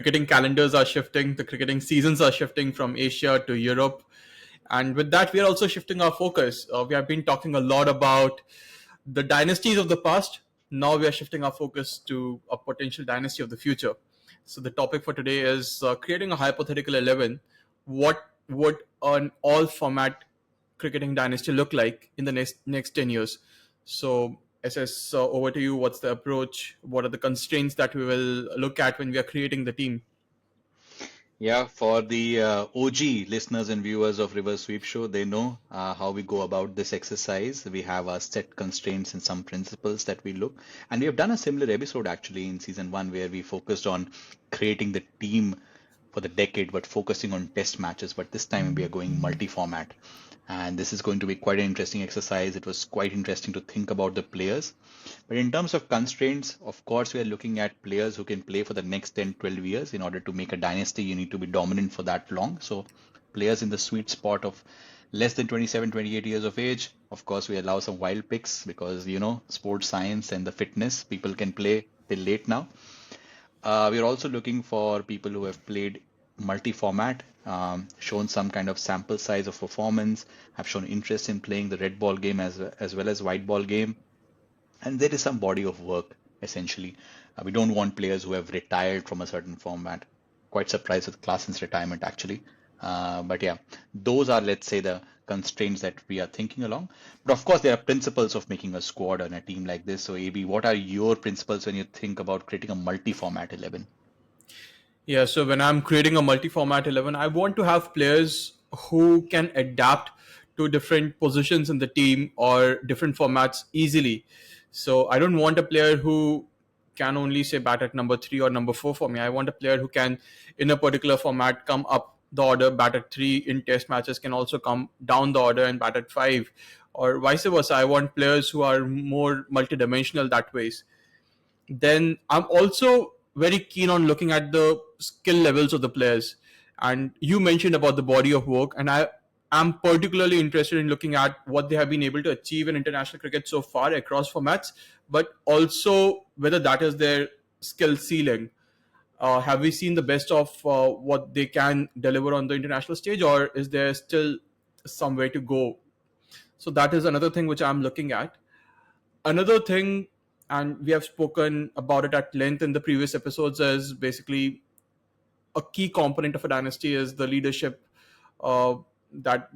cricketing calendars are shifting, the cricketing seasons are shifting from Asia to Europe. And with that, we are also shifting our focus. We have been talking a lot about the dynasties of the past. Now we are shifting our focus to a potential dynasty of the future. So the topic for today is creating a hypothetical 11. What would an all format cricketing dynasty look like in the next 10 years? So SS, over to you. What's the approach? What are the constraints that we will look at when we are creating the team? Yeah, for the OG listeners and viewers of Reverse Sweep Show, they know how we go about this exercise. We have our set constraints and some principles that we look. And we have done a similar episode actually in season one where we focused on creating the team for the decade, but focusing on test matches. But this time we are going multi-format. And this is going to be quite an interesting exercise. It was quite interesting to think about the players. But in terms of constraints, of course, we are looking at players who can play for the next 10, 12 years. In order to make a dynasty, you need to be dominant for that long. So players in the sweet spot of less than 27, 28 years of age. Of course, we allow some wild picks because, sports science and the fitness, people can play till late now. We're also looking for people who have played multi-format, shown some kind of sample size of performance, have shown interest in playing the red ball game as well as white ball game, and there is some body of work essentially. We don't want players who have retired from a certain format. Quite surprised with Klaasen's retirement actually. But yeah, those are, let's say, the constraints that we are thinking along. But of course, there are principles of making a squad on a team like this. So, AB, what are your principles when you think about creating a multi-format 11? Yeah, so when I'm creating a multi-format 11, I want to have players who can adapt to different positions in the team or different formats easily. So I don't want a player who can only say bat at number 3 or number 4 for me. I want a player who can, in a particular format, come up the order, bat at 3 in test matches, can also come down the order and bat at 5, or vice versa. I want players who are more multidimensional that ways. Then I'm also very keen on looking at the skill levels of the players. And you mentioned about the body of work, and I am particularly interested in looking at what they have been able to achieve in international cricket so far across formats, but also whether that is their skill ceiling. Have we seen the best of what they can deliver on the international stage, or is there still some way to go? So that is another thing which I'm looking at. Another thing, and we have spoken about it at length in the previous episodes, is basically a key component of a dynasty is the leadership uh, that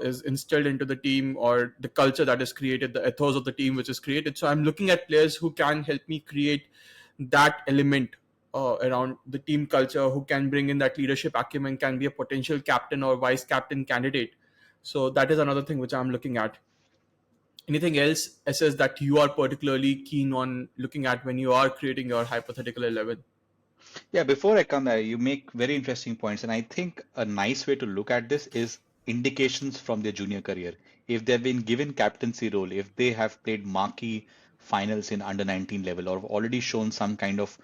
is instilled into the team, or the culture that is created, the ethos of the team which is created. So I'm looking at players who can help me create that element around the team culture, who can bring in that leadership acumen, can be a potential captain or vice captain candidate. So that is another thing which I'm looking at. Anything else, SS, that you are particularly keen on looking at when you are creating your hypothetical 11? Yeah, before I come there, you make very interesting points. And I think a nice way to look at this is indications from their junior career. If they've been given captaincy role, if they have played marquee finals in under 19 level, or have already shown some kind of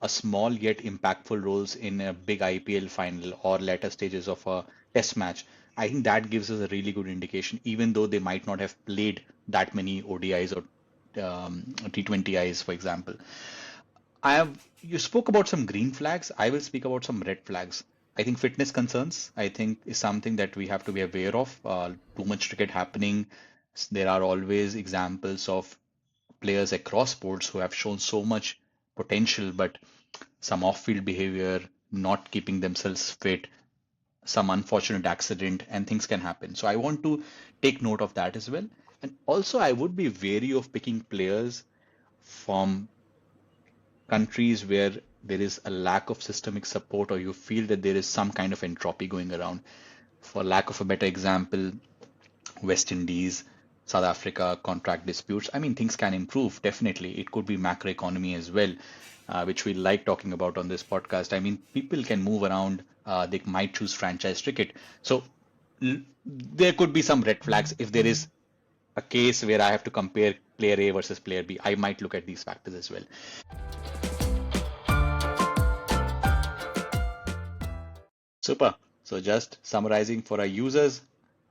a small yet impactful roles in a big IPL final or later stages of a test match, I think that gives us a really good indication, even though they might not have played that many ODIs or T20Is, for example. You spoke about some green flags. I will speak about some red flags. I think fitness concerns, I think, is something that we have to be aware of. Too much cricket happening. There are always examples of players across sports who have shown so much potential, but some off-field behavior, not keeping themselves fit, some unfortunate accident, and things can happen. So I want to take note of that as well. And also, I would be wary of picking players from countries where there is a lack of systemic support, or you feel that there is some kind of entropy going around. For lack of a better example, West Indies, South Africa, contract disputes. I mean, things can improve, definitely. It could be macroeconomy as well, which we like talking about on this podcast. I mean, people can move around. They might choose franchise cricket. So there could be some red flags if there is a case where I have to compare player A versus player B. I might look at these factors as well. Super. So just summarizing for our users,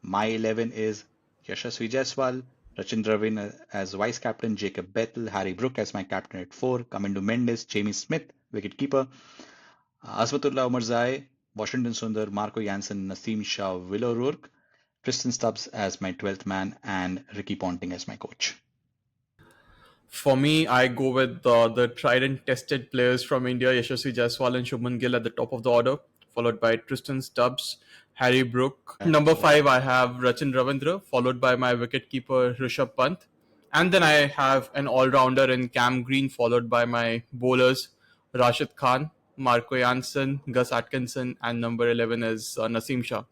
my 11 is Yashasvi Jaiswal, Rachin Dravid as vice captain, Jacob Bethel, Harry Brook as my captain at 4, Kamindu Mendes, Jamie Smith, wicketkeeper, Asbatullah Omarzai, Washington Sundar, Marco Jansen, Naseem Shah, Will O'Rourke, Tristan Stubbs as my 12th man, and Ricky Ponting as my coach. For me, I go with the tried and tested players from India, Yashasvi Jaiswal and Shubman Gill at the top of the order, followed by Tristan Stubbs, Harry Brook. Number 5, I have Rachin Ravindra, followed by my wicketkeeper Rishabh Pant. And then I have an all-rounder in Cam Green, followed by my bowlers Rashid Khan, Marco Jansen, Gus Atkinson, and number 11 is Naseem Shah.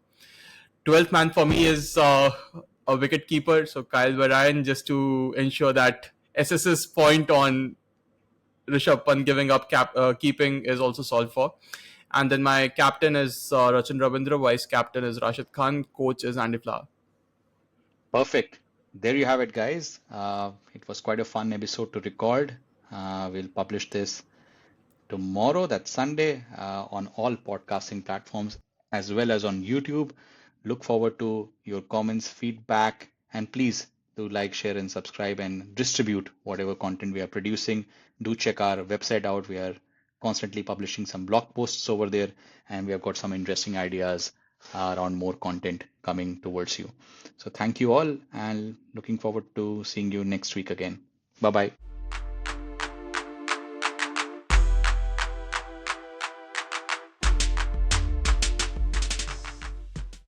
12th man for me is a wicket keeper, so Kyle Varane, just to ensure that SS's point on Rishabh Pant giving up keeping is also solved for. And then my captain is Rachin Ravindra, vice captain is Rashid Khan, coach is Andy Flower. Perfect. There you have it, guys. It was quite a fun episode to record. We'll publish this tomorrow, that's Sunday, on all podcasting platforms as well as on YouTube. Look forward to your comments, feedback, and please do like, share, and subscribe and distribute whatever content we are producing. Do check our website out. We are constantly publishing some blog posts over there, and we have got some interesting ideas around more content coming towards you. So thank you all, and looking forward to seeing you next week again. Bye bye.